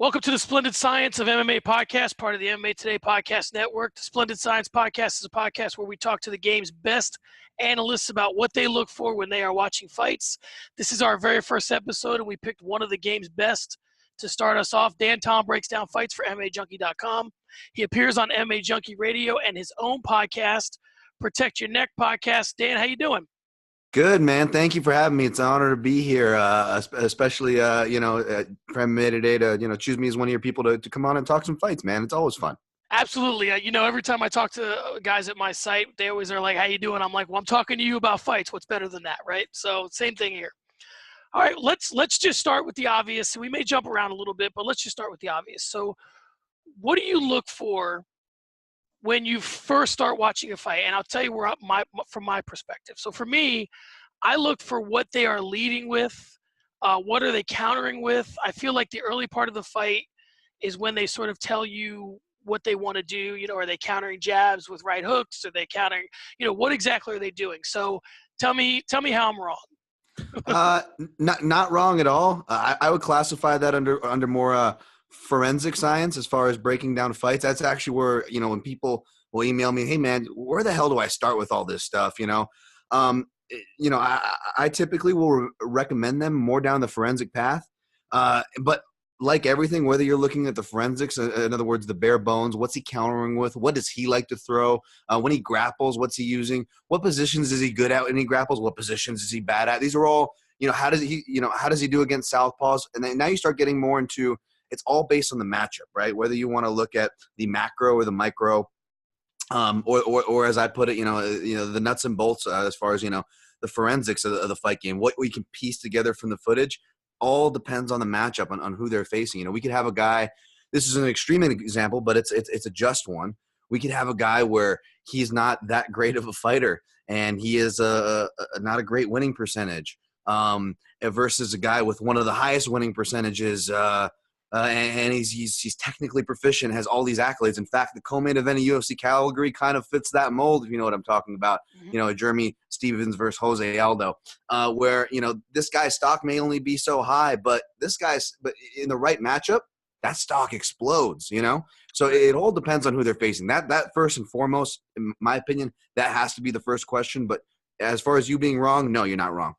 Welcome to the Splendid Science of MMA podcast, part of the MMA Today podcast network. The Splendid Science podcast is a podcast where we talk to the game's best analysts about what they look for when they are watching fights. This is our very first episode, and we picked one of the game's best to start us off. Dan Tom breaks down fights for MMAJunkie.com. He appears on MMA Junkie Radio and his own podcast, Protect Your Neck podcast. Dan, how you doing? Good, man. Thank you for having me. It's an honor to be here, especially, for MMA Today to, choose me as one of your people to come on and talk some fights, man. It's always fun. Absolutely. Every time I talk to guys at my site, they always are like, how you doing? I'm like, well, I'm talking to you about fights. What's better than that, right? So same thing here. All right, let's just start with the obvious. We may jump around a little bit, but let's just start with the obvious. So what do you look for when you first start watching a fight? And I'll tell you from my perspective. So for me, I look for what they are leading with. What are they countering with? I feel like the early part of the fight is when they sort of tell you what they want to do. Are they countering jabs with right hooks? Are they countering, what exactly are they doing? So tell me how I'm wrong. Not wrong at all. I would classify that under more forensic science as far as breaking down fights. That's actually where, when people will email me, hey man, where the hell do I start with all this stuff? I typically will recommend them more down the forensic path. But like everything, whether you're looking at the forensics, in other words, the bare bones, what's he countering with? What does he like to throw? When he grapples, what's he using? What positions is he good at when he grapples? What positions is he bad at? These are all, how does he do against southpaws? And then now you start getting more into, it's all based on the matchup, right? Whether you want to look at the macro or the micro, or as I put it, the nuts and bolts as far as, the forensics of the fight game, what we can piece together from the footage, all depends on the matchup, on who they're facing. We could have a guy, this is an extreme example, but it's a just one. We could have a guy where he's not that great of a fighter and he is not a great winning percentage versus a guy with one of the highest winning percentages and he's technically proficient, has all these accolades. In fact, the co-main event of UFC Calgary kind of fits that mold, if you know what I'm talking about. Mm-hmm. Jeremy Stevens versus Jose Aldo, where, this guy's stock may only be so high, but but in the right matchup, that stock explodes, So it all depends on who they're facing. That first and foremost, in my opinion, that has to be the first question. But as far as you being wrong, no, you're not wrong.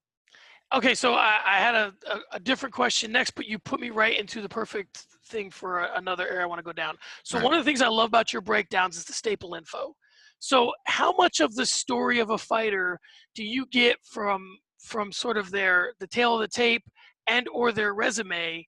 Okay, so I had a different question next, but you put me right into the perfect thing for another area I want to go down. So One of the things I love about your breakdowns is the staple info. So how much of the story of a fighter do you get from sort of the tail of the tape and or their resume?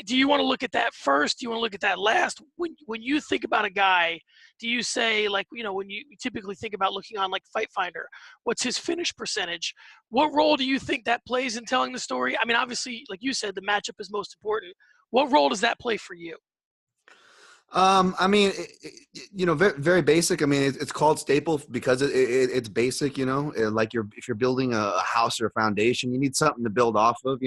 Do you want to look at that first? Do you want to look at that last? When you think about a guy, do you say, like, when you typically think about looking on like Fight Finder, what's his finish percentage? What role do you think that plays in telling the story? I mean, obviously, like you said, the matchup is most important. What role does that play for you? Very, very basic. I mean, it's called staple because it's basic, like if you're building a house or a foundation, you need something to build off of,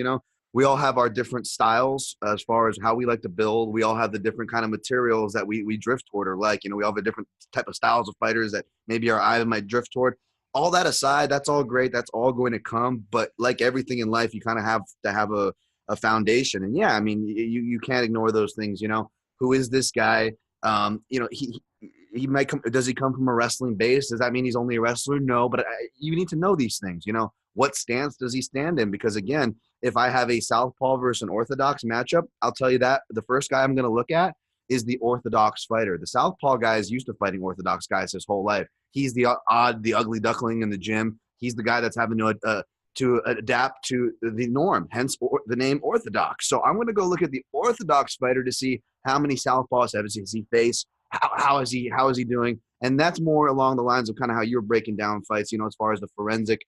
We all have our different styles as far as how we like to build. We all have the different kind of materials that we drift toward or like, we all have a different type of styles of fighters that maybe our eye might drift toward. All that aside, that's all great. That's all going to come. But like everything in life, you kind of have to have a foundation. And yeah, I mean, you can't ignore those things, Who is this guy? He might come. Does he come from a wrestling base? Does that mean he's only a wrestler? No, but you need to know these things. What stance does he stand in? Because again, if I have a southpaw versus an orthodox matchup, I'll tell you that the first guy I'm going to look at is the orthodox fighter. The southpaw guy is used to fighting orthodox guys his whole life. He's the the ugly duckling in the gym. He's the guy that's having to adapt to the norm, hence the name orthodox. So I'm going to go look at the orthodox fighter to see how many southpaws has he faced, how is he doing, and that's more along the lines of kind of how you're breaking down fights, as far as the forensic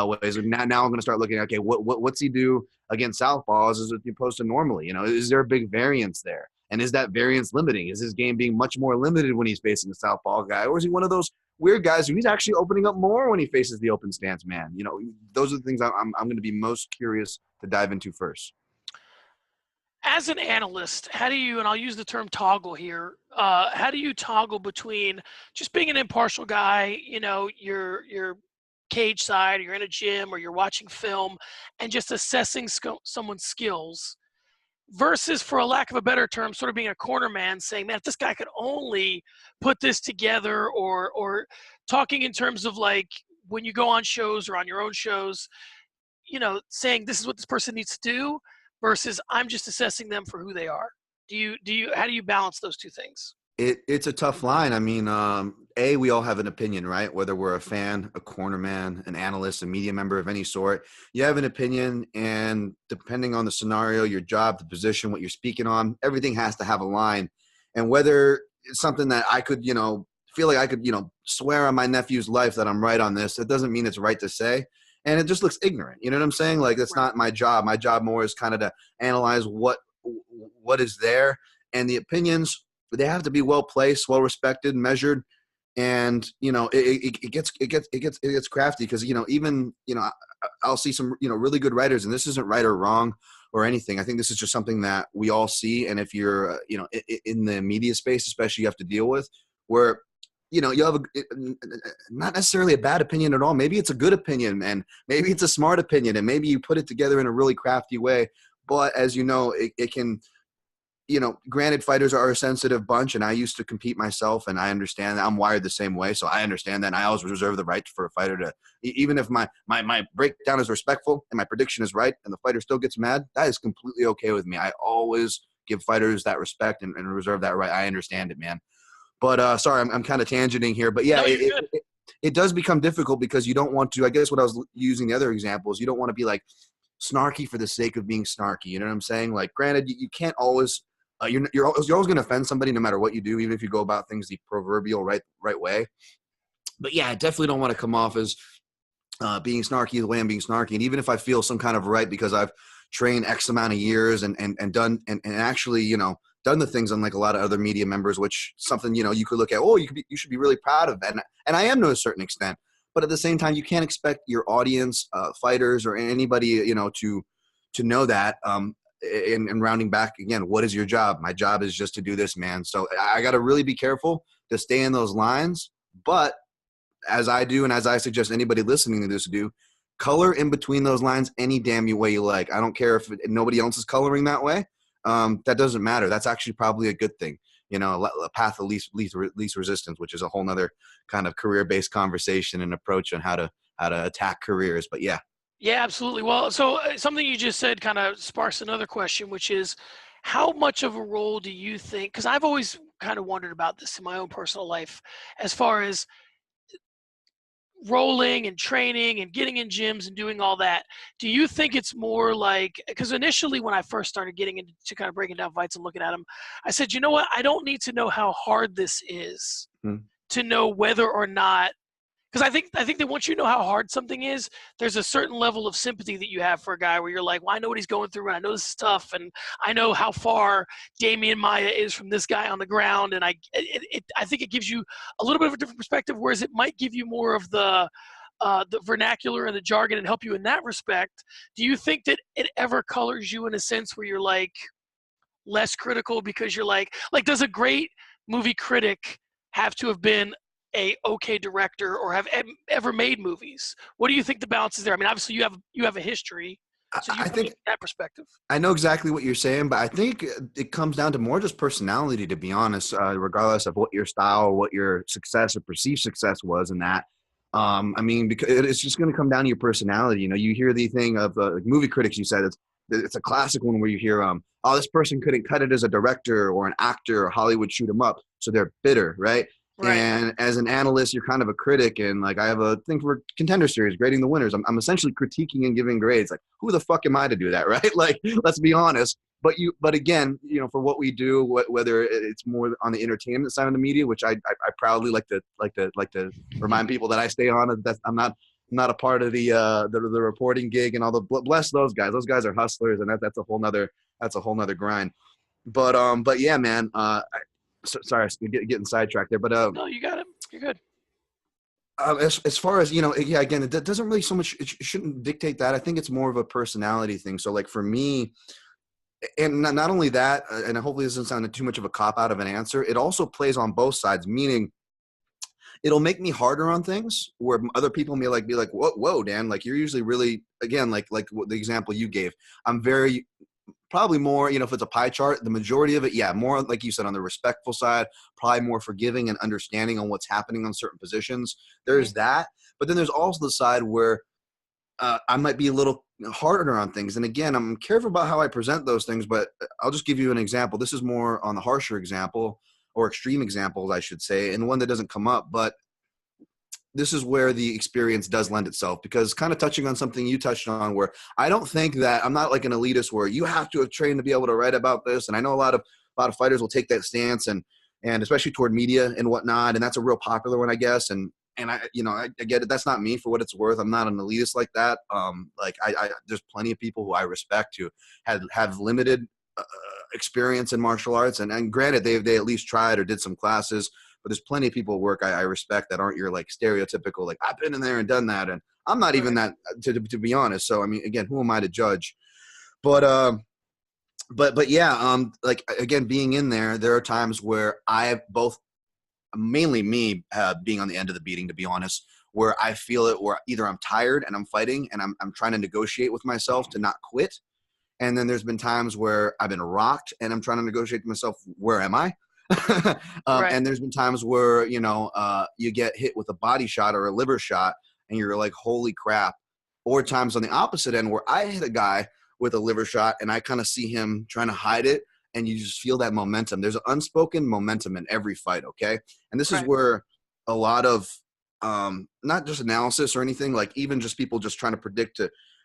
ways. Now I'm going to start looking at, okay, what's he do against southpaws as opposed to normally? Is there a big variance there? And is that variance limiting? Is his game being much more limited when he's facing a southpaw guy? Or is he one of those weird guys who he's actually opening up more when he faces the open stance man? Those are the things I'm going to be most curious to dive into first. As an analyst, how do you, and I'll use the term toggle here, how do you toggle between just being an impartial guy, you're cage side, or you're in a gym, or you're watching film, and just assessing someone's skills versus, for a lack of a better term, sort of being a corner man saying, man, if this guy could only put this together, or talking in terms of like when you go on shows or on your own shows, saying this is what this person needs to do versus I'm just assessing them for who they are. How do you balance those two things? It's a tough line. I mean, we all have an opinion, right? Whether we're a fan, a corner man, an analyst, a media member of any sort, you have an opinion, and depending on the scenario, your job, the position, what you're speaking on, everything has to have a line. And whether it's something that I could, feel like I could, swear on my nephew's life that I'm right on this, it doesn't mean it's right to say. And it just looks ignorant. You know what I'm saying? Like, that's Right. not my job. My job more is kind of to analyze what is there, and the opinions, they have to be well placed, well respected, measured, and it gets crafty because even I'll see some really good writers, and this isn't right or wrong or anything. I think this is just something that we all see, and if you're in the media space, especially, you have to deal with where you have not necessarily a bad opinion at all. Maybe it's a good opinion, and maybe it's a smart opinion, and maybe you put it together in a really crafty way. But as you know, it can. Granted, fighters are a sensitive bunch, and I used to compete myself, and I understand that. I'm wired the same way, so I understand that. And I always reserve the right for a fighter to, even if my breakdown is respectful and my prediction is right, and the fighter still gets mad, that is completely okay with me. I always give fighters that respect and reserve that right. I understand it, man. But sorry, I'm kind of tangenting here, but yeah, No, you're good. it does become difficult because you don't want to. I guess what I was using the other examples, you don't want to be like snarky for the sake of being snarky. You know what I'm saying? Like, granted, you can't always. You're always going to offend somebody no matter what you do, even if you go about things the proverbial right way. But yeah, I definitely don't want to come off as being snarky the way I'm being snarky. And even if I feel some kind of right because I've trained X amount of years and done and actually done the things unlike a lot of other media members, which something you could look at. Oh, you should be really proud of that, and I am to a certain extent. But at the same time, you can't expect your audience, fighters, or anybody to know that. And rounding back again, what is your job? My job is just to do this, man. So I got to really be careful to stay in those lines. But as I do, and as I suggest anybody listening to this do, color in between those lines any damn way you like. I don't care if nobody else is coloring that way. That doesn't matter. That's actually probably a good thing. A path of least resistance, which is a whole nother kind of career-based conversation and approach on how to attack careers. But yeah. Yeah, absolutely. Well, so something you just said kind of sparks another question, which is how much of a role do you think, because I've always kind of wondered about this in my own personal life, as far as rolling and training and getting in gyms and doing all that, do you think it's more like, because initially when I first started getting into kind of breaking down fights and looking at them, I said, you know what, I don't need to know how hard this is to know whether or not, because I think that once you know how hard something is, there's a certain level of sympathy that you have for a guy where you're like, well, I know what he's going through, and I know this is tough, and I know how far Damian Maia is from this guy on the ground, and I think it gives you a little bit of a different perspective, whereas it might give you more of the vernacular and the jargon and help you in that respect. Do you think that it ever colors you in a sense where you're like less critical because you're like does a great movie critic have to have been a okay director or have ever made movies? What do you think the balance is there? I mean, obviously you have a history, so you I think that perspective. I know exactly what you're saying, but I think it comes down to more just personality, to be honest, regardless of what your style, what your success or perceived success was in that. I mean, because it's just going to come down to your personality. You hear the thing of like movie critics, you said it's a classic one where you hear, oh, this person couldn't cut it as a director or an actor, or Hollywood shoot them up, so they're bitter, right? Right. And as an analyst, you're kind of a critic, and like I have a thing for Contender Series, grading the winners. I'm essentially critiquing and giving grades. Like, who the fuck am I to do that, right? Like, let's be honest. But again, for what we do, whether it's more on the entertainment side of the media, which I proudly like to remind people that I stay on. That I'm not a part of the reporting gig and all the bless those guys. Those guys are hustlers, and that's a whole nother grind. But yeah, man. Sorry, getting sidetracked there, but No, you got it. You're good. As far as yeah, again, it doesn't really so much. It shouldn't dictate that. I think it's more of a personality thing. So, like for me, and not only that, and hopefully this doesn't sound too much of a cop out of an answer. It also plays on both sides, meaning it'll make me harder on things where other people may be like, whoa, Dan, like you're usually really, again, like the example you gave. I'm very probably more, if it's a pie chart, the majority of it, yeah, more like you said, on the respectful side, probably more forgiving and understanding on what's happening on certain positions. There's that. But then there's also the side where I might be a little harder on things. And again, I'm careful about how I present those things, but I'll just give you an example. This is more on the harsher example, or extreme examples, I should say, and one that doesn't come up. But this is where the experience does lend itself, because kind of touching on something you touched on, where I don't think that I'm not like an elitist where you have to have trained to be able to write about this. And I know a lot of fighters will take that stance, and especially toward media and whatnot. And that's a real popular one, I guess. And I get it. That's not me, for what it's worth. I'm not an elitist like that. There's plenty of people who I respect who have limited experience in martial arts. And granted, they at least tried or did some classes. But there's plenty of people at work I respect that aren't your like stereotypical, like, I've been in there and done that. And I'm not even that, to be honest. So, I mean, again, who am I to judge? But yeah, like, again, being in there, there are times where I both, mainly me being on the end of the beating, to be honest, where I feel it, where either I'm tired and I'm fighting and I'm trying to negotiate with myself to not quit. And then there's been times where I've been rocked and I'm trying to negotiate with myself, where am I? And there's been times where, you get hit with a body shot or a liver shot and you're like, holy crap. Or times on the opposite end where I hit a guy with a liver shot and I kind of see him trying to hide it, and you just feel that momentum. There's an unspoken momentum in every fight, okay? And this is where a lot of, not just analysis or anything, like even just people just trying to predict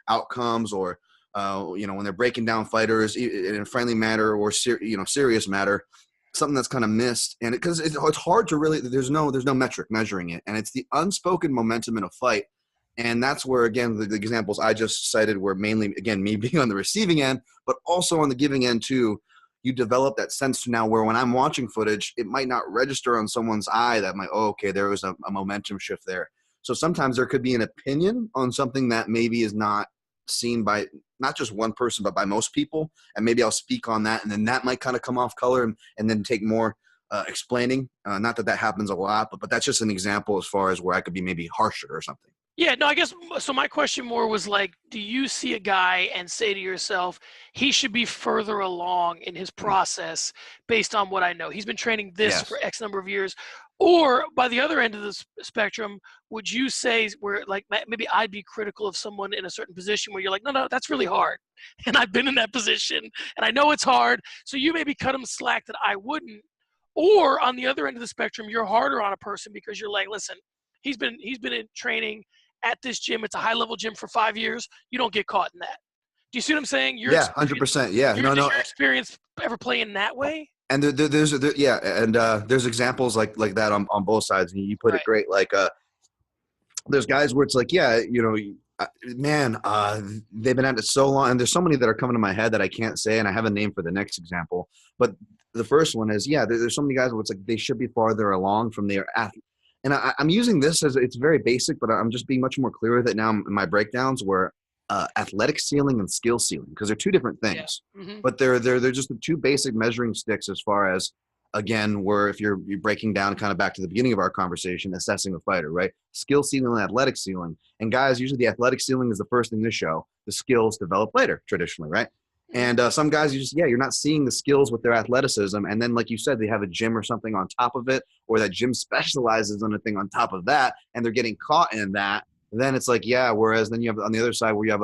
outcomes, or, when they're breaking down fighters in a friendly manner or, serious matter, something that's kind of missed. And because it's hard to really, there's no metric measuring it. And it's the unspoken momentum in a fight. And that's where, again, the examples I just cited were mainly, again, me being on the receiving end, but also on the giving end too. You develop that sense to now where when I'm watching footage, it might not register on someone's eye that might, okay, there was a momentum shift there. So sometimes there could be an opinion on something that maybe is not seen by not just one person, but by most people. And maybe I'll speak on that, and then that might kind of come off color and then take more explaining. Not that happens a lot, but that's just an example as far as where I could be maybe harsher or something. Yeah, no, I guess, so my question more was like, do you see a guy and say to yourself, he should be further along in his process based on what I know? He's been training this for X number of years. Or by the other end of the spectrum, would you say where, like, maybe I'd be critical of someone in a certain position where you're like, no, that's really hard. And I've been in that position and I know it's hard. So you maybe cut him slack that I wouldn't. Or on the other end of the spectrum, you're harder on a person because you're like, listen, he's been in training at this gym. It's a high level gym for 5 years. You don't get caught in that. Do you see what I'm saying? 100%. Yeah. Does your experience ever play in that way? And there's examples like that on both sides. And you put it great. Like, there's guys where it's like, man, they've been at it so long, and there's so many that are coming to my head that I can't say, and I have a name for the next example. But the first one is, there's so many guys where it's like they should be farther along from their athlete. And I'm using this as, it's very basic, but I'm just being much more clear with it now in my breakdowns, where athletic ceiling and skill ceiling, because they're two different things. But they're just the two basic measuring sticks as far as, again, where if you're breaking down kind of back to the beginning of our conversation, assessing a fighter, right? Skill ceiling and athletic ceiling. And guys, usually the athletic ceiling is the first thing to show. The skills develop later, traditionally, right? And some guys, you're not seeing the skills with their athleticism. And then, like you said, they have a gym or something on top of it, or that gym specializes on a thing on top of that, and they're getting caught in that. Then it's like, whereas then you have on the other side where you have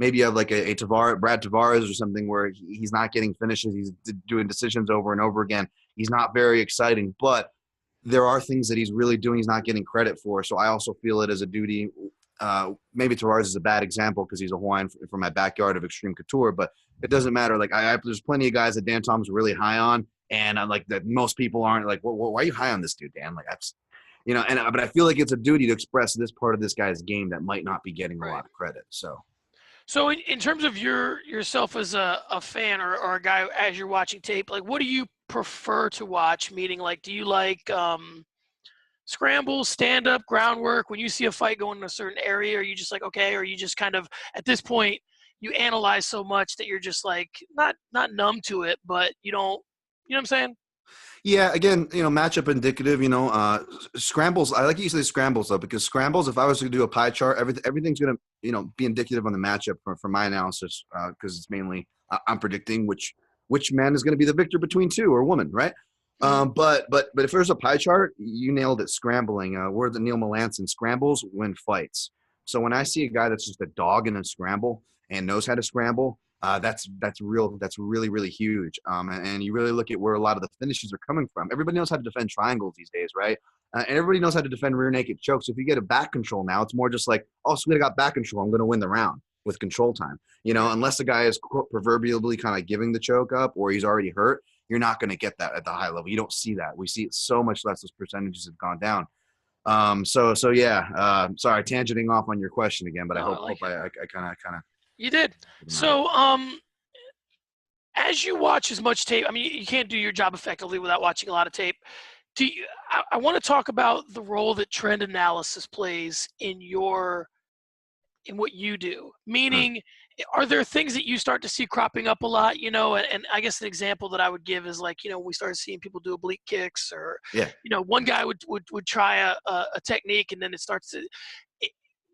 maybe you have like a Brad Tavares or something, where he's not getting finishes. He's doing decisions over and over again. He's not very exciting, but there are things that he's really doing he's not getting credit for. So I also feel it as a duty. Maybe Tavares is a bad example because he's a Hawaiian from my backyard of extreme couture, but it doesn't matter. Like, there's plenty of guys that Dan Tom's really high on, and I'm like, that most people aren't. Like, well, why are you high on this dude, Dan? Like, that's, but I feel like it's a duty to express this part of this guy's game that might not be getting a lot of credit. So in terms of yourself as a fan or a guy as you're watching tape, like, what do you prefer to watch? Meaning, like, do you like scrambles, stand-up, groundwork? When you see a fight going in a certain area, are you just like, okay, or you just kind of, at this point, you analyze so much that you're just like, not numb to it, but you don't, you know what I'm saying? Yeah, again, matchup indicative. Scrambles. I like you say scrambles though, because scrambles. If I was to do a pie chart, everything's gonna be indicative on the matchup for my analysis, because it's mainly I'm predicting which man is going to be the victor between two or woman, right? Mhm. But if there's a pie chart, you nailed it. Scrambling. Word the Neil Melanson: scrambles win fights. So when I see a guy that's just a dog in a scramble and knows how to scramble, that's real. That's really really huge. And you really look at where a lot of the finishes are coming from. Everybody knows how to defend triangles these days, right? And everybody knows how to defend rear naked chokes. If you get a back control now, it's more just like, oh, sweet, I got back control. I'm going to win the round with control time. Unless the guy is proverbially kind of giving the choke up or he's already hurt, you're not going to get that at the high level. You don't see that. We see it so much less. Those percentages have gone down. So yeah. Sorry, tangenting off on your question again, but I No, I hope like it. I kind of You did. them out. So, as you watch as much tape, I mean, you can't do your job effectively without watching a lot of tape. Do you? I want to talk about the role that trend analysis plays in what you do. Huh. Meaning, are there things that you start to see cropping up a lot? And I guess an example that I would give is like, we started seeing people do oblique kicks, or Yeah. one guy would try a technique, and then it starts to.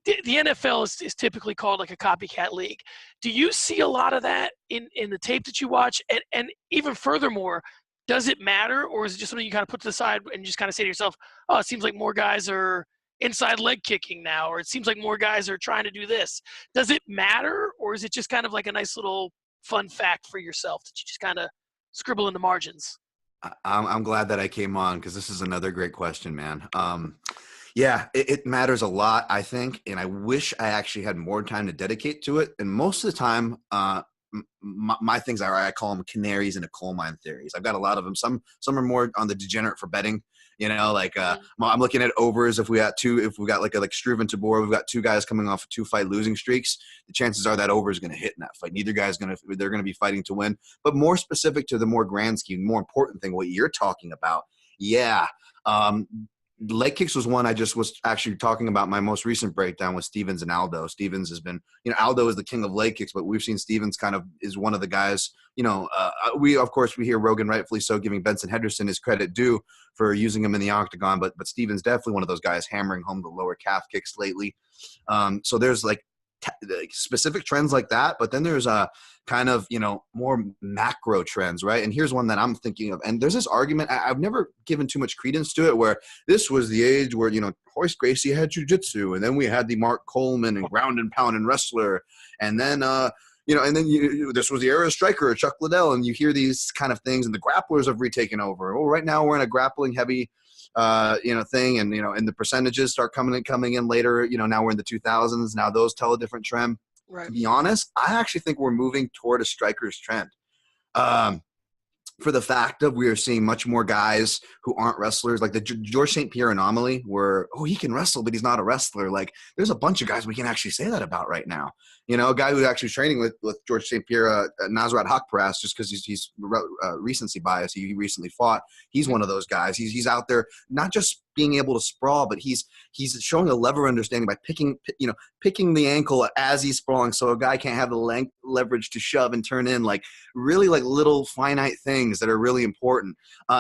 The NFL is typically called like a copycat league. Do you see a lot of that in the tape that you watch? And even furthermore, does it matter, or is it just something you kind of put to the side and just kind of say to yourself, oh, it seems like more guys are inside leg kicking now, or it seems like more guys are trying to do this? Does it matter, or is it just kind of like a nice little fun fact for yourself that you just kind of scribble in the margins? I'm glad that I came on because this is another great question, man. Yeah, it matters a lot, I think, and I wish I actually had more time to dedicate to it. And most of the time, my things are, I call them canaries in a coal mine theories. I've got a lot of them. Some are more on the degenerate for betting. Like Mhm. I'm looking at overs. If we got like Struve and Tabor, we've got two guys coming off 2-fight losing streaks. The chances are that over is going to hit in that fight. Neither guy's they're going to be fighting to win. But more specific to the more grand scheme, more important thing, what you're talking about. Yeah. Um, Leg kicks was one I just was actually talking about. My most recent breakdown with Stevens and Aldo. Stevens has been, Aldo is the king of leg kicks, but we've seen Stevens kind of is one of the guys. Of course we hear Rogan rightfully so giving Benson Henderson his credit due for using him in the octagon, but Stevens definitely one of those guys hammering home the lower calf kicks lately. So there's like specific trends like that, but then there's a kind of more macro trends, right? And here's one that I'm thinking of, and there's this argument I've never given too much credence to it, where this was the age where Hoist Gracie had jiu-jitsu, and then we had the Mark Coleman and ground and pound and wrestler, and then this was the era of Striker or Chuck Liddell, and you hear these kind of things, and the grapplers have retaken over. Well, right now we're in a grappling heavy thing, and the percentages start coming in later. Now we're in the 2000s. Now those tell a different trend. To Right. be honest, I actually think we're moving toward a striker's trend. Um, for the fact of we are seeing much more guys who aren't wrestlers, like the George St. Pierre anomaly, where he can wrestle, but he's not a wrestler. Like there's a bunch of guys we can actually say that about right now. A guy who's actually training with George St. Pierre, Nasrat Hakparas, just because he's recency bias. He recently fought. He's one of those guys. He's out there not just being able to sprawl, but he's showing a lever understanding by picking the ankle as he's sprawling, so a guy can't have the leverage to shove and turn in, like really like little finite things that are really important.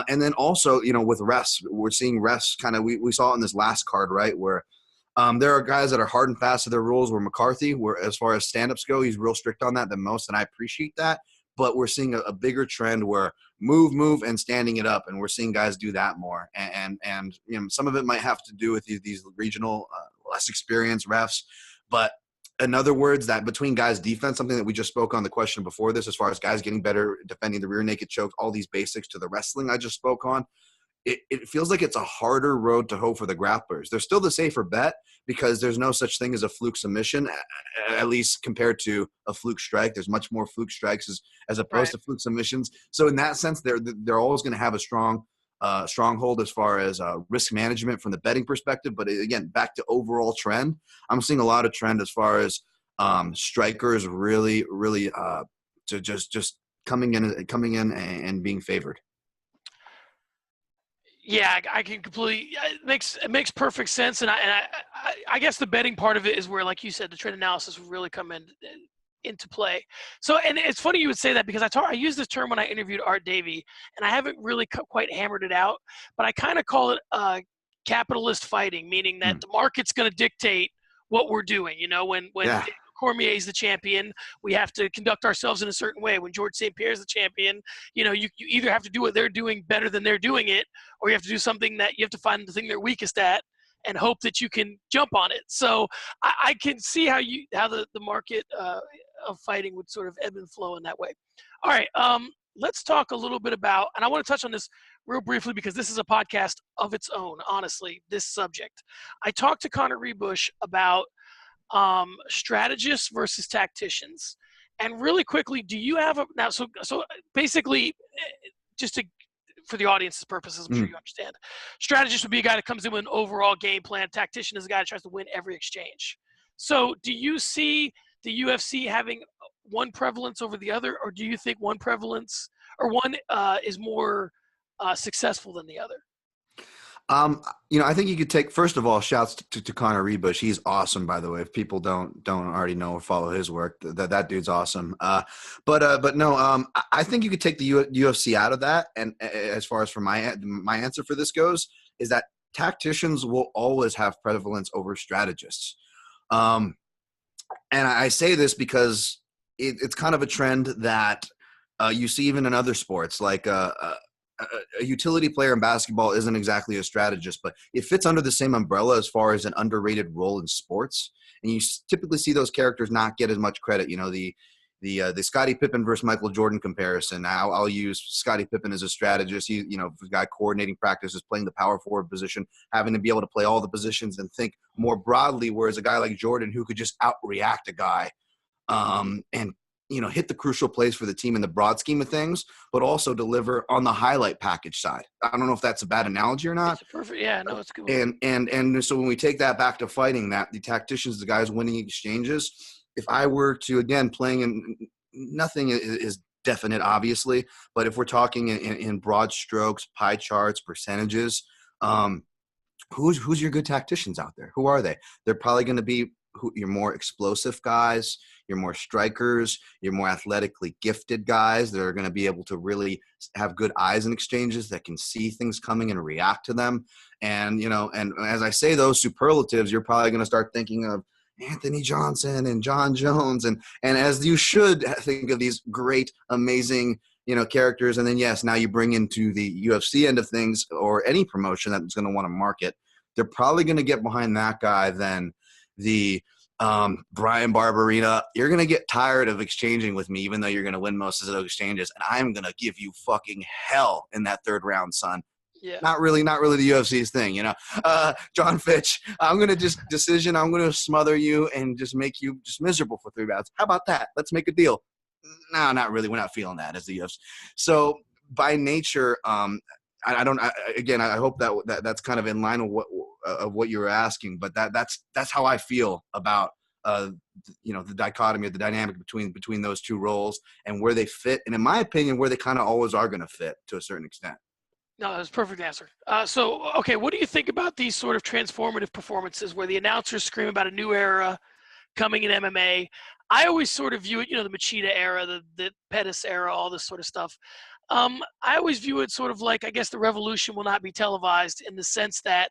And then also, with refs, we're seeing refs kind of, we saw it in this last card, right, where there are guys that are hard and fast to their rules, where McCarthy, where as far as stand-ups go, he's real strict on that than most, and I appreciate that. But we're seeing a bigger trend where move, and standing it up, and we're seeing guys do that more. And some of it might have to do with these regional, less experienced refs. But in other words, that between guys' defense, something that we just spoke on the question before this, as far as guys getting better defending the rear naked choke, all these basics to the wrestling I just spoke on, it feels like it's a harder road to hoe for the grapplers. They're still the safer bet because there's no such thing as a fluke submission, at least compared to a fluke strike. There's much more fluke strikes as opposed Right. to fluke submissions. So in that sense, they're always going to have a stronghold as far as risk management from the betting perspective. But again, back to overall trend, I'm seeing a lot of trend as far as strikers really to just coming in and being favored. Yeah, I can completely. It makes perfect sense, and I guess the betting part of it is where, like you said, the trend analysis will really come in. into play. So, and it's funny you would say that, because I used this term when I interviewed Art Davie, and I haven't really quite hammered it out, but I kind of call it capitalist fighting, meaning that the market's going to dictate what we're doing. You know, when Yeah. Cormier is the champion, we have to conduct ourselves in a certain way. When George St. Pierre is the champion, you know, you either have to do what they're doing better than they're doing it, or you have to do something that you have to find the thing they're weakest at and hope that you can jump on it. So I can see how the market of fighting would sort of ebb and flow in that way. All right, let's talk a little bit about, and I want to touch on this real briefly because this is a podcast of its own, honestly, this subject. I talked to Connor Rebush about strategists versus tacticians. And really quickly, do you have so basically, just for the audience's purposes, I'm sure you understand, strategist would be a guy that comes in with an overall game plan. Tactician is a guy that tries to win every exchange. So do you see the UFC having one prevalence over the other, or do you think one prevalence or one is more successful than the other? I think you could take, first of all, shouts to Connor Rebush. He's awesome, by the way. If people don't already know or follow his work, that dude's awesome. But no, I think you could take the UFC out of that. And as far as for my answer for this goes, is that tacticians will always have prevalence over strategists. And I say this because it's kind of a trend that you see even in other sports, like a utility player in basketball isn't exactly a strategist, but it fits under the same umbrella as far as an underrated role in sports. And you typically see those characters not get as much credit. You know, the Scottie Pippen versus Michael Jordan comparison. Now I'll use Scottie Pippen as a strategist. He, the guy coordinating practices, playing the power forward position, having to be able to play all the positions and think more broadly. Whereas a guy like Jordan, who could just outreact a guy, and hit the crucial plays for the team in the broad scheme of things, but also deliver on the highlight package side. I don't know if that's a bad analogy or not. It's perfect. Yeah, no, it's a good one. And so when we take that back to fighting, that the tacticians, the guys winning exchanges, if I were to, again, playing in, nothing is definite, obviously, but if we're talking in broad strokes, pie charts, percentages, who's your good tacticians out there? Who are they? They're probably going to be your more explosive guys, your more strikers, your more athletically gifted guys that are going to be able to really have good eyes in exchanges, that can see things coming and react to them. And, and as I say those superlatives, you're probably going to start thinking of Anthony Johnson and John Jones. And as you should think of these great, amazing, characters. And then, yes, now you bring into the UFC end of things, or any promotion that's going to want to market, they're probably going to get behind that guy than the Brian Barberina. You're going to get tired of exchanging with me, even though you're going to win most of those exchanges. And I'm going to give you fucking hell in that third round, son. Yeah. Not really the UFC's thing, John Fitch, I'm going to smother you and just make you just miserable for 3 rounds. How about that? Let's make a deal. No, not really. We're not feeling that as the UFC. So by nature, I hope that's kind of in line with what you were asking, but that's how I feel about the dichotomy of the dynamic between those two roles and where they fit, and in my opinion, where they kind of always are going to fit to a certain extent. No, that's a perfect answer. Okay, what do you think about these sort of transformative performances where the announcers scream about a new era coming in MMA? I always sort of view it, the Machida era, the Pettis era, all this sort of stuff. I always view it sort of like, I guess the revolution will not be televised, in the sense that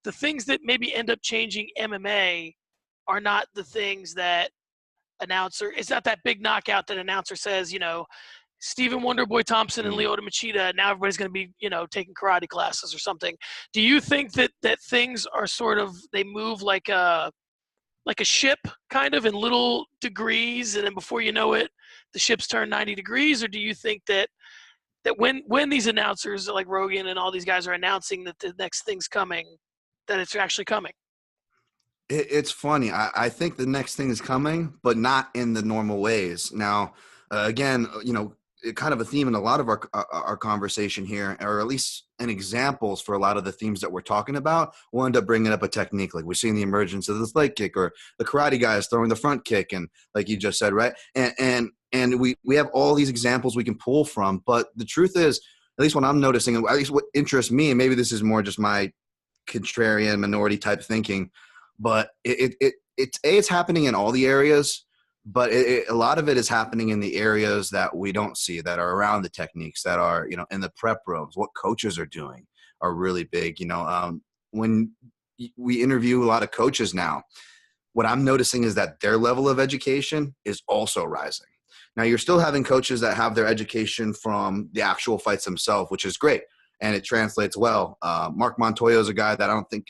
the things that maybe end up changing MMA are not the things that it's not that big knockout that announcer says, Stephen Wonderboy Thompson and Lyoto Machida, now everybody's going to be, taking karate classes or something. Do you think that things are sort of, they move like a ship, kind of in little degrees, and then before you know it, the ship's turned 90 degrees? Or do you think that when these announcers like Rogan and all these guys are announcing that the next thing's coming, that it's actually coming? It's funny. I think the next thing is coming, but not in the normal ways. Now, again, kind of a theme in a lot of our conversation here, or at least an examples for a lot of the themes that we're talking about, we'll end up bringing up a technique. Like we're seeing the emergence of this leg kick, or the karate guys throwing the front kick, and like you just said, right? And we have all these examples we can pull from. But the truth is, at least what I'm noticing, at least what interests me, and maybe this is more just my contrarian minority type thinking, but it's happening in all the areas. but a lot of it is happening in the areas that we don't see, that are around the techniques, that are, in the prep rooms. What coaches are doing are really big. When we interview a lot of coaches now, what I'm noticing is that their level of education is also rising. Now, you're still having coaches that have their education from the actual fights themselves, which is great, and it translates well. Mark Montoya is a guy that I don't think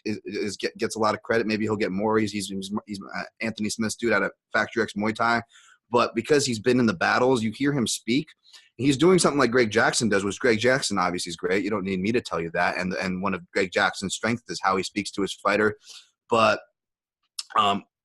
gets a lot of credit. Maybe he'll get more. He's Anthony Smith's dude out of Factory X Muay Thai. But because he's been in the battles, you hear him speak. He's doing something like Greg Jackson does, which Greg Jackson obviously is great. You don't need me to tell you that. And one of Greg Jackson's strengths is how he speaks to his fighter. But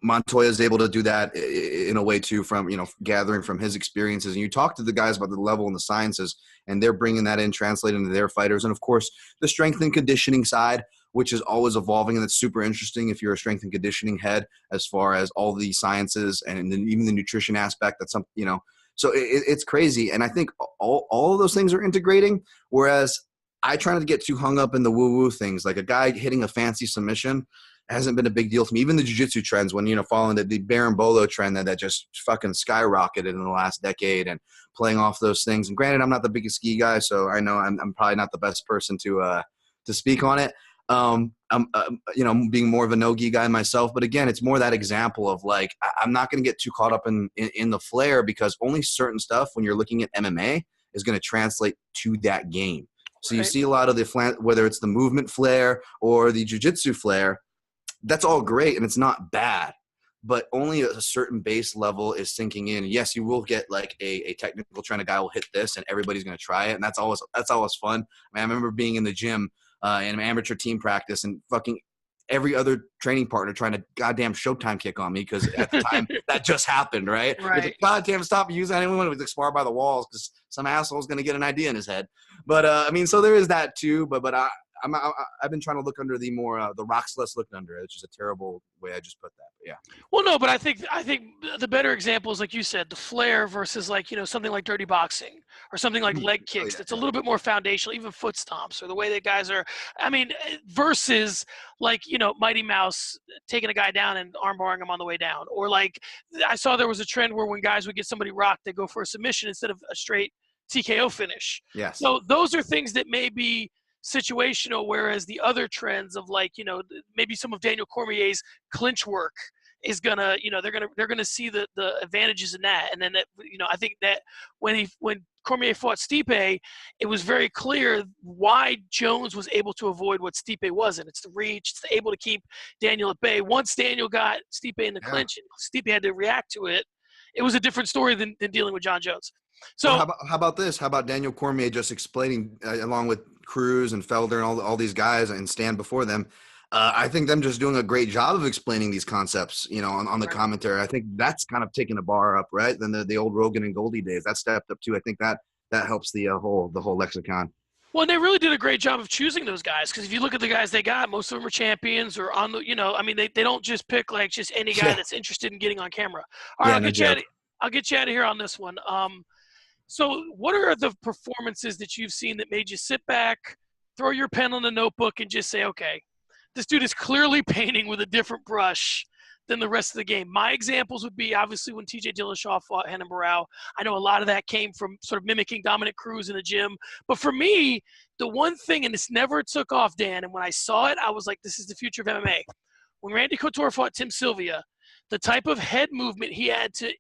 Montoya is able to do that in a way too, from gathering from his experiences. And you talk to the guys about the level and the sciences, and they're bringing that in, translating to their fighters. And of course, the strength and conditioning side, which is always evolving, and that's super interesting if you're a strength and conditioning head, as far as all the sciences and even the nutrition aspect. That's something, so it's crazy. And I think all of those things are integrating. Whereas I try not to get too hung up in the woo-woo things, like a guy hitting a fancy submission hasn't been a big deal to me. Even the jiu-jitsu trends, when, following the Berimbolo trend that just fucking skyrocketed in the last decade, and playing off those things. And granted, I'm not the biggest ski guy, so I know I'm probably not the best person to speak on it. I'm being more of a no-gi guy myself. But again, it's more that example of, like, I'm not going to get too caught up in the flair, because only certain stuff, when you're looking at MMA, is going to translate to that game. So you see a lot of whether it's the movement flair or the jiu-jitsu flair, that's all great, and it's not bad, but only a certain base level is sinking in. Yes, you will get like a technical trainer guy will hit this, and everybody's going to try it, and that's always fun. I remember being in the gym in an amateur team practice, and fucking every other training partner trying to goddamn Showtime kick on me, because at the time that just happened, right? Like, goddamn, stop using anyone. It was like spar by the walls, because some asshole's going to get an idea in his head. But so there is that too. But I've been trying to look under the more the rocks less looked under, which is a terrible way I just put that. But yeah. Well, no, but I think the better example is, like you said, the flair versus, like, something like dirty boxing, or something like leg kicks. That's a little bit more foundational, even foot stomps, or the way that guys are. Versus, like, Mighty Mouse taking a guy down and armbarring him on the way down, or like I saw there was a trend where when guys would get somebody rocked, they go for a submission instead of a straight TKO finish. Yes. So those are things that may be situational, whereas the other trends of, like, maybe some of Daniel Cormier's clinch work is gonna, they're gonna see the advantages in that. And then I think that when Cormier fought Stipe, it was very clear why Jones was able to avoid what Stipe wasn't. It's the reach, it's the able to keep Daniel at bay. Once Daniel got Stipe in the clinch and Stipe had to react to it, it was a different story than dealing with John Jones. So how about this? How about Daniel Cormier just explaining, along with Cruz and Felder and all these guys, and Stan before them? I think them just doing a great job of explaining these concepts, on the commentary. I think that's kind of taking the bar up, right? Than the old Rogan and Goldie days. That stepped up too. I think that helps the whole lexicon. Well, they really did a great job of choosing those guys, because if you look at the guys they got, most of them are champions, or on the, they don't just pick like just any guy that's interested in getting on camera. All right, I'll get you out of here on this one. So what are the performances that you've seen that made you sit back, throw your pen on the notebook, and just say, okay, this dude is clearly painting with a different brush than the rest of the game? My examples would be, obviously, when TJ Dillashaw fought Renan Barão. I know a lot of that came from sort of mimicking Dominic Cruz in the gym. But for me, the one thing, and this never took off, Dan, and when I saw it, I was like, this is the future of MMA. When Randy Couture fought Tim Sylvia, the type of head movement he had to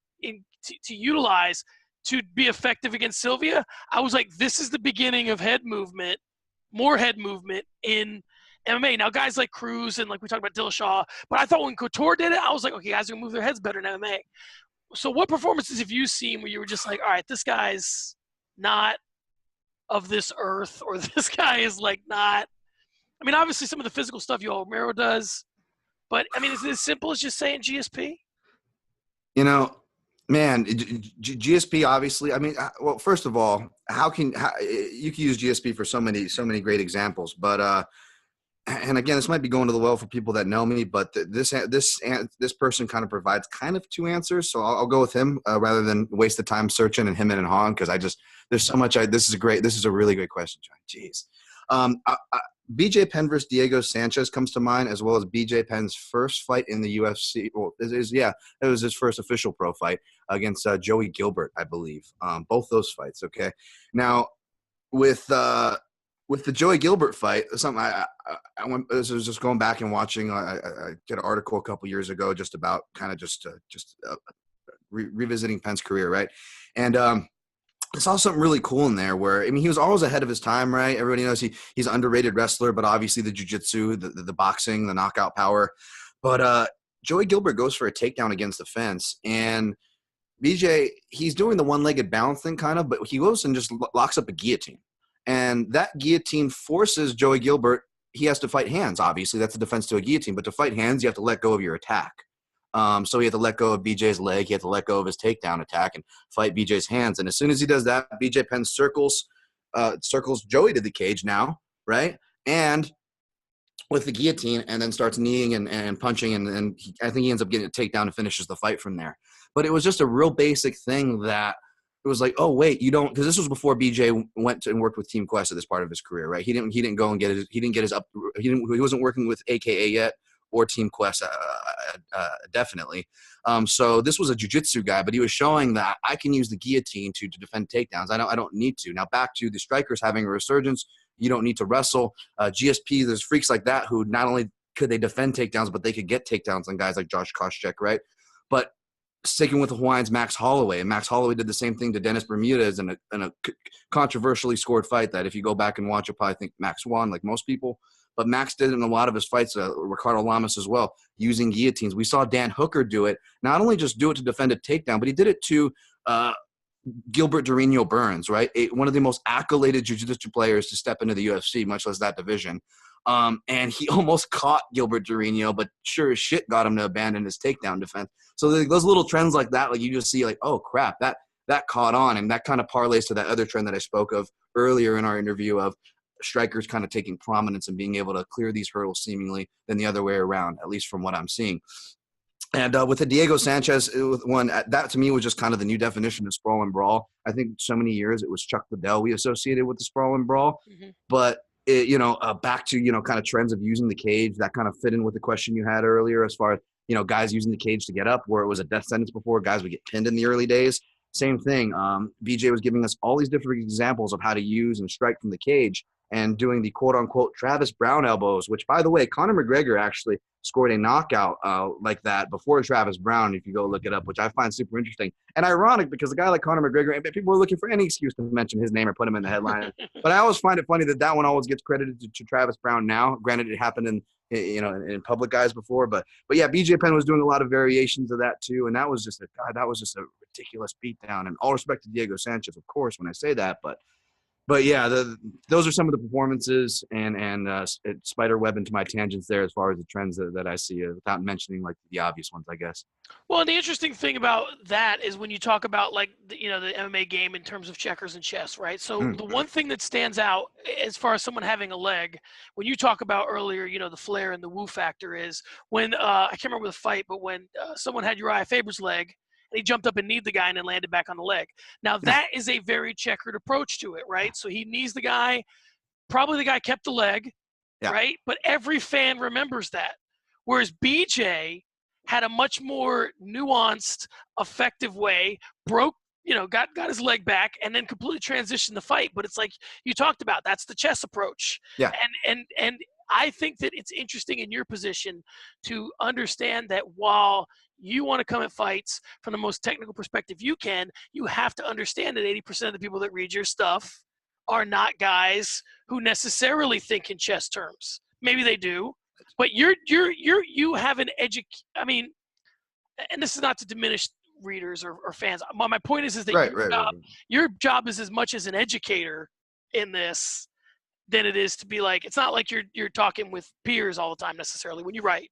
utilize to be effective against Sylvia, I was like, this is the beginning of more head movement in MMA. Now, guys like Cruz and, like we talked about, Dillashaw, but I thought when Couture did it, I was like, okay, guys are going to move their heads better in MMA. So what performances have you seen where you were just like, all right, this guy's not of this earth, or this guy is like not – obviously some of the physical stuff Yoel Romero does, but, is it as simple as just saying GSP? Man, GSP, obviously. Well, first of all, how you can use GSP for so many great examples, but and again, this might be going to the well for people that know me, but this person kind of provides kind of two answers, so I'll go with him rather than waste the time searching and him and Han, because there's so much. This is a really great question, John. Jeez. BJ Penn versus Diego Sanchez comes to mind, as well as BJ Penn's first fight in the UFC. Well, it was his first official pro fight against Joey Gilbert, I believe. Both those fights. Okay, now with the Joey Gilbert fight, something I was just going back and watching. I did an article a couple years ago just about kind of revisiting Penn's career, right? And I saw something really cool in there where, I mean, he was always ahead of his time, right? Everybody knows he's an underrated wrestler, but obviously the jiu-jitsu, the boxing, the knockout power. But Joey Gilbert goes for a takedown against the fence, and BJ, he's doing the one-legged balance thing kind of, but he goes and just locks up a guillotine. And that guillotine forces Joey Gilbert, he has to fight hands, obviously. That's a defense to a guillotine. But to fight hands, you have to let go of your attack. So he had to let go of BJ's leg. He had to let go of his takedown attack and fight BJ's hands. And as soon as he does that, BJ Penn circles Joey to the cage now, right? And with the guillotine, and then starts kneeing and punching. And I think he ends up getting a takedown and finishes the fight from there. But it was just a real basic thing that it was like, oh, wait, you don't – because this was before BJ went and worked with Team Quest at this part of his career, right? He didn't go and he wasn't working with AKA yet. Or Team Quest, definitely. So this was a jiu-jitsu guy, but he was showing that I can use the guillotine to defend takedowns. I don't need to. Now back to the strikers having a resurgence. You don't need to wrestle. GSP, there's freaks like that who not only could they defend takedowns, but they could get takedowns on guys like Josh Koscheck, right? But sticking with the Hawaiians, Max Holloway. And Max Holloway did the same thing to Dennis Bermudez in a controversially scored fight that if you go back and watch, you'll probably think Max won, like most people. But Max did it in a lot of his fights, Ricardo Lamas as well, using guillotines. We saw Dan Hooker do it, not only just do it to defend a takedown, but he did it to Gilbert Durinho Burns, right? One of the most accoladed jiu-jitsu players to step into the UFC, much less that division. And he almost caught Gilbert Durinho, but sure as shit got him to abandon his takedown defense. So those little trends like that, like you just see like, oh, crap, that caught on. And that kind of parlays to that other trend that I spoke of earlier in our interview of strikers kind of taking prominence and being able to clear these hurdles seemingly than the other way around, at least from what I'm seeing. And with the Diego Sanchez one, that to me was just kind of the new definition of sprawl and brawl. I think so many years it was Chuck Liddell we associated with the sprawl and brawl. Mm-hmm. But, back to, kind of trends of using the cage, that kind of fit in with the question you had earlier as far as, guys using the cage to get up where it was a death sentence before. Guys would get pinned in the early days. Same thing. BJ was giving us all these different examples of how to use and strike from the cage and doing the quote-unquote Travis Brown elbows, which, by the way, Conor McGregor actually scored a knockout like that before Travis Brown, if you go look it up, which I find super interesting. And ironic because a guy like Conor McGregor, and people are looking for any excuse to mention his name or put him in the headline. But I always find it funny that one always gets credited to Travis Brown now. Granted, it happened in public guys before. But yeah, BJ Penn was doing a lot of variations of that too. And that was just a ridiculous beatdown. And all respect to Diego Sanchez, of course, when I say that. But yeah, those are some of the performances and spider web into my tangents there as far as the trends that I see without mentioning like the obvious ones, I guess. Well, the interesting thing about that is when you talk about like the MMA game in terms of checkers and chess, right? So the one thing that stands out as far as someone having a leg, when you talk about earlier, the flair and the woo factor is when I can't remember the fight, but when someone had Uriah Faber's leg. And he jumped up and kneed the guy and then landed back on the leg. Now, that is a very checkered approach to it, right? So he knees the guy. Probably the guy kept the leg, right? But every fan remembers that. Whereas BJ had a much more nuanced, effective way, got his leg back, and then completely transitioned the fight. But it's like you talked about, that's the chess approach. Yeah. And I think that it's interesting in your position to understand that while you want to come at fights from the most technical perspective you have to understand that 80% of the people that read your stuff are not guys who necessarily think in chess terms. Maybe they do, but you have an and this is not to diminish readers or fans. My point is that your job is as much as an educator in this than it is to be like, it's not like you're talking with peers all the time necessarily when you write.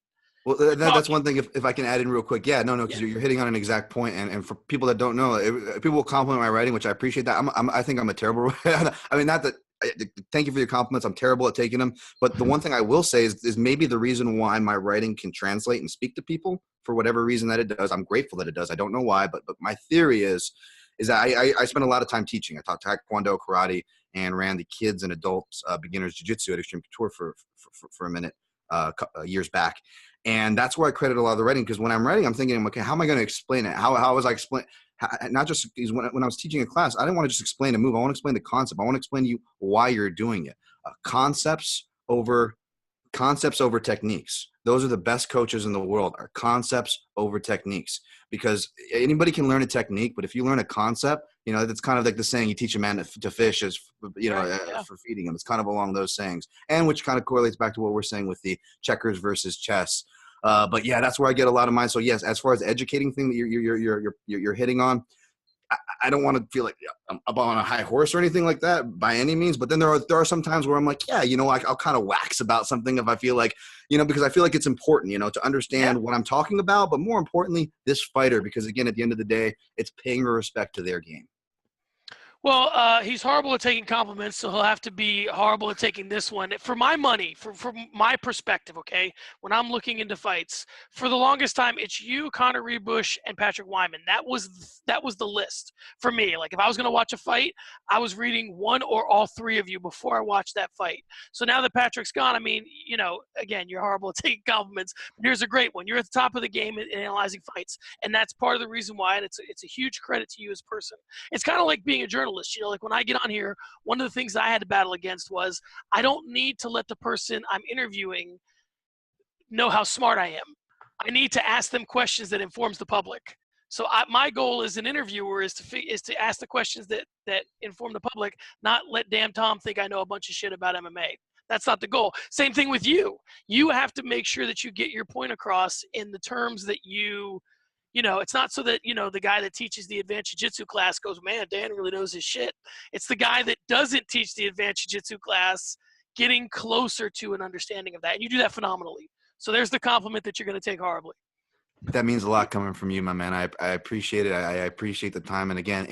Well, that's one thing if I can add in real quick. Yeah, no, because you're hitting on an exact point. And for people that don't know, people will compliment my writing, which I appreciate that. I think I'm a terrible writer. I mean, not that thank you for your compliments. I'm terrible at taking them. But the one thing I will say is maybe the reason why my writing can translate and speak to people for whatever reason that it does. I'm grateful that it does. I don't know why, but my theory is that I spend a lot of time teaching. I taught Taekwondo, karate, and ran the kids and adults beginners jiu-jitsu at Extreme Couture for a minute years back. And that's where I credit a lot of the writing, because when I'm writing, I'm thinking, okay, how am I going to explain it? How was I explain? Not just because when I was teaching a class, I didn't want to just explain a move. I want to explain the concept. I want to explain to you why you're doing it. Concepts over techniques. Those are the best coaches in the world, are concepts over techniques, because anybody can learn a technique, but if you learn a concept, that's kind of like the saying, you teach a man to fish as, for feeding him. It's kind of along those sayings, and which kind of correlates back to what we're saying with the checkers versus chess. But yeah, that's where I get a lot of mine. So yes, as far as educating thing that you're hitting on, I don't want to feel like I'm up on a high horse or anything like that by any means. But then there are some times where I'm like, yeah, I'll kind of wax about something if I feel like, because I feel like it's important, to understand what I'm talking about. But more importantly, this fighter, because again, at the end of the day, it's paying respect to their game. Well, he's horrible at taking compliments, so he'll have to be horrible at taking this one. For my money, from my perspective, okay, when I'm looking into fights, for the longest time, it's you, Conor Rebush, and Patrick Wyman. That was the list for me. Like, if I was going to watch a fight, I was reading one or all three of you before I watched that fight. So now that Patrick's gone, I mean, again, you're horrible at taking compliments, but here's a great one. You're at the top of the game in analyzing fights, and that's part of the reason why, and it's a huge credit to you as a person. It's kind of like being a journalist. Like when I get on here, one of the things I had to battle against was I don't need to let the person I'm interviewing know how smart I am. I need to ask them questions that informs the public. So my goal as an interviewer is to ask the questions that inform the public, not let damn Tom think I know a bunch of shit about MMA. That's not the goal. Same thing with you. You have to make sure that you get your point across in the terms that it's not so that, the guy that teaches the advanced jiu-jitsu class goes, man, Dan really knows his shit. It's the guy that doesn't teach the advanced jiu-jitsu class getting closer to an understanding of that. And you do that phenomenally. So there's the compliment that you're going to take horribly. That means a lot coming from you, my man. I appreciate it. I appreciate the time. And again,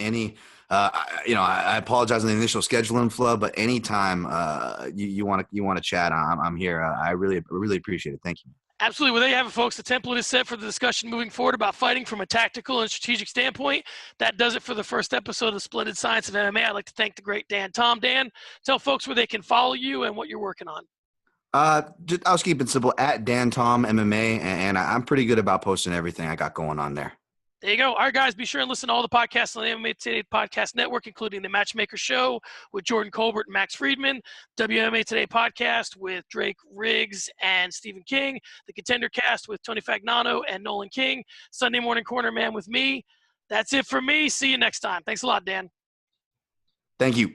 I apologize on the initial scheduling flow, but anytime you want to chat, I'm here. I really appreciate it. Thank you. Absolutely. Well, there you have it, folks. The template is set for the discussion moving forward about fighting from a tactical and strategic standpoint. That does it for the first episode of Splendid Science of MMA. I'd like to thank the great Dan Tom. Dan, tell folks where they can follow you and what you're working on. I'll keep it simple, at Dan Tom MMA, and I'm pretty good about posting everything I got going on there. There you go. All right, guys, be sure and listen to all the podcasts on the MMA Today Podcast Network, including the Matchmaker Show with Jordan Colbert and Max Friedman, WMA Today Podcast with Drake Riggs and Stephen King, the Contender Cast with Tony Fagnano and Nolan King, Sunday Morning Corner Man with me. That's it for me. See you next time. Thanks a lot, Dan. Thank you.